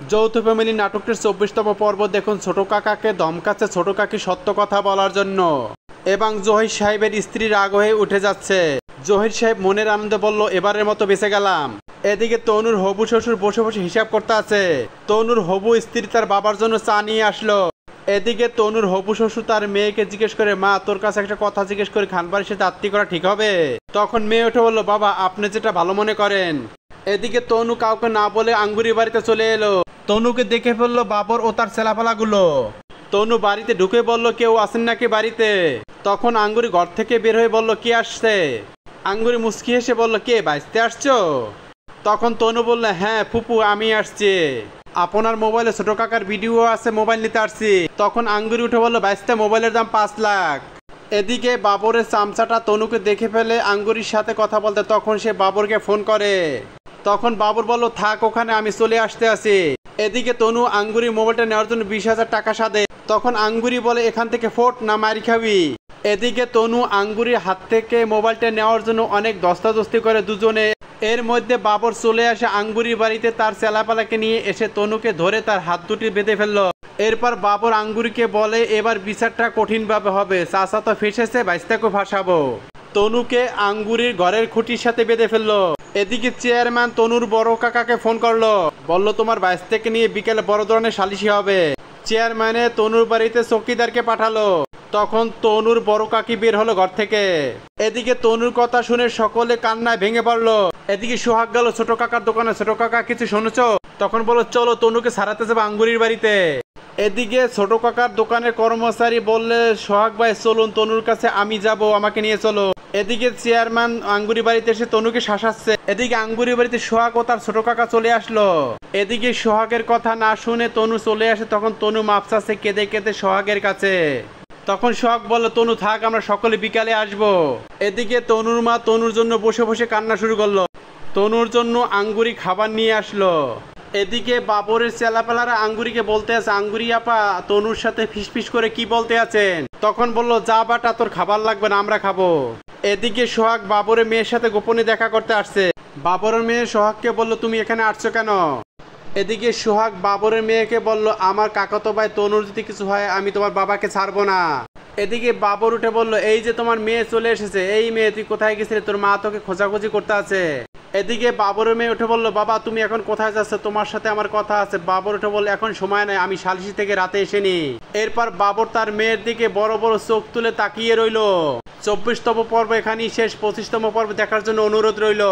যৌথ ফ্যামিলি নাটকটির 24তম পর্ব দেখুন ছোট কাকাকে ধমকাচ্ছে ছোট কাকি সত্য কথা বলার জন্য এবং জহির সাহেবের স্ত্রী রাগ হয়ে উঠে যাচ্ছে। জহির সাহেব মনের আনন্দে বলল, এবারের মতো বেঁচে গেলাম। এদিকে তনুর হবু শ্বশুর বসে বসে হিসাব করতে আছে। তনুর হবু স্ত্রী তার বাবার জন্য চা নিয়ে আসলো। এদিকে তনুর হবু শ্বশুর তার মেয়েকে জিজ্ঞেস করে, মা তোর কাছে একটা কথা জিজ্ঞেস করে খানবাড়ির সাথে আত্মীয় করা ঠিক হবে? তখন মেয়ে উঠে বলল, বাবা আপনি যেটা ভালো মনে করেন। এদিকে তনু কাউকে না বলে আঙ্গুরি বাড়িতে চলে এলো। তনুকে দেখে ফেললো বাবর ও তার ছেলাপালাগুলো। তনু বাড়িতে ঢুকে বলল, কেউ আসেন নাকি বাড়িতে? তখন আঙ্গুরি ঘর থেকে বের হয়ে বলল, কে আসছে? আঙ্গুরি মুচকি হেসে বলল, কে বাঁচতে আসছো? তখন তনু বলল, হ্যাঁ ফুপু আমি আসছি, আপনার মোবাইলে ছোট কাকার ভিডিও আছে, মোবাইল নিতে আসছি। তখন আঙ্গুরি উঠে বলল, বাঁচতে মোবাইলের দাম 5 লাখ। এদিকে বাবরের চামচাটা তনুকে দেখে ফেলে আঙ্গুরির সাথে কথা বলতে, তখন সে বাবরকে ফোন করে। তখন বাবর বলল, থাক ওখানে, আমি চলে আসতে আছি। এদিকে তনু আঙ্গুরি মোবাইলটা নেওয়ার জন্য 20,000 টাকা সাধে। তখন আঙ্গুরি বলে, এখান থেকে ফোট না মারি খাবি। এদিকে তনু আঙ্গুরির হাত থেকে মোবাইলটা নেওয়ার জন্য অনেক দস্তাদস্তি করে দুজনে। এর মধ্যে বাবর চলে আসে আঙ্গুরির বাড়িতে, তার চেলাপালাকে নিয়ে এসে তনুকে ধরে তার হাত দুটি বেঁধে ফেললো। এরপর বাবর আঙ্গুরিকে বলে, এবার বিচারটা কঠিনভাবে হবে, চাচা তো ফেসেছে, বাইস্তাকে ফাঁসাবো। তনুকে আঙ্গুরির ঘরের খুঁটির সাথে বেঁধে ফেললো। এদিকে চেয়ারম্যান তনুর বড় কাকাকে ফোন করলো, বলল তোমার বাইস্তাকে নিয়ে বিকেলে বড় ধরনের সালিশি হবে। চেয়ারম্যানে তনুর বাড়িতে চৌকিদারকে পাঠালো। তখন তনুর বড় কাকি বের হলো ঘর থেকে। এদিকে তনুর কথা শুনে সকলে কান্নায় ভেঙে পড়লো। এদিকে সোহাগ গেল ছোট কাকার দোকানে, ছোট কাকা কিছু শুনেছ? তখন বলল, চলো তনুকে সারাতে যাবো আঙ্গুরির বাড়িতে। এদিকে ছোট কাকার দোকানের কর্মচারী বললে, সোহাগ ভাই চলুন তনুর কাছে আমি যাব, আমাকে নিয়ে চলো। এদিকে চেয়ারম্যান আঙ্গুরি বাড়িতে এসে তনুকে শাসাচ্ছে। এদিকে আঙ্গুরি বাড়িতে সোহাগ ও তার ছোট কাকা চলে আসলো। এদিকে সোহাগের কথা না শুনে তনু চলে আসে। তখন তনু মাপ চাচ্ছে কেঁদে কেঁদে সোহাগের কাছে। তখন সোহাগ বলল, তনু থাক, আমরা সকলে বিকালে আসবো। এদিকে তনুর মা তনুর জন্য বসে বসে কান্না শুরু করলো। তনুর জন্য আঙ্গুরি খাবার নিয়ে আসলো। এদিকে বাবরের চেলাপেলারা আঙ্গুরিকে বলতে আছে, আঙ্গুরি আপা তনুর সাথে ফিসফিস করে কি বলতে আছেন? তখন বলল, যা বাটা, তোর খাবার লাগবে না, আমরা খাবো। এদিকে সোহাগ বাবরের মেয়ের সাথে গোপনে দেখা করতে আসছে। বাবরের মেয়ে সোহাগকে বলল, তুমি এখানে আসছো কেন? এদিকে সোহাগ বাবরের মেয়েকে বলল, আমার কাকাতো ভাই তনুর যদি কিছু হয় আমি তোমার বাবাকে ছাড়বো না। এদিকে বাবর উঠে বলল, এই যে তোমার মেয়ে চলে এসেছে, এই মেয়ে তুই কোথায় গেছিলি? তোর মা তোকে খোঁজাখুঁজি করতে আছে। এদিকে বাবরের মেয়ে উঠে বলল, বাবা তুমি এখন কোথায় যাচ্ছ? তোমার সাথে আমার কথা আছে। বাবর উঠে বলল, এখন সময় নাই, আমি সালিশি থেকে রাতে এসেনি। এরপর বাবর তার মেয়ের দিকে বড় বড় চোখ তুলে তাকিয়ে রইল। 24তম পর্ব এখানেই শেষ। 25তম পর্ব দেখার জন্য অনুরোধ রইল।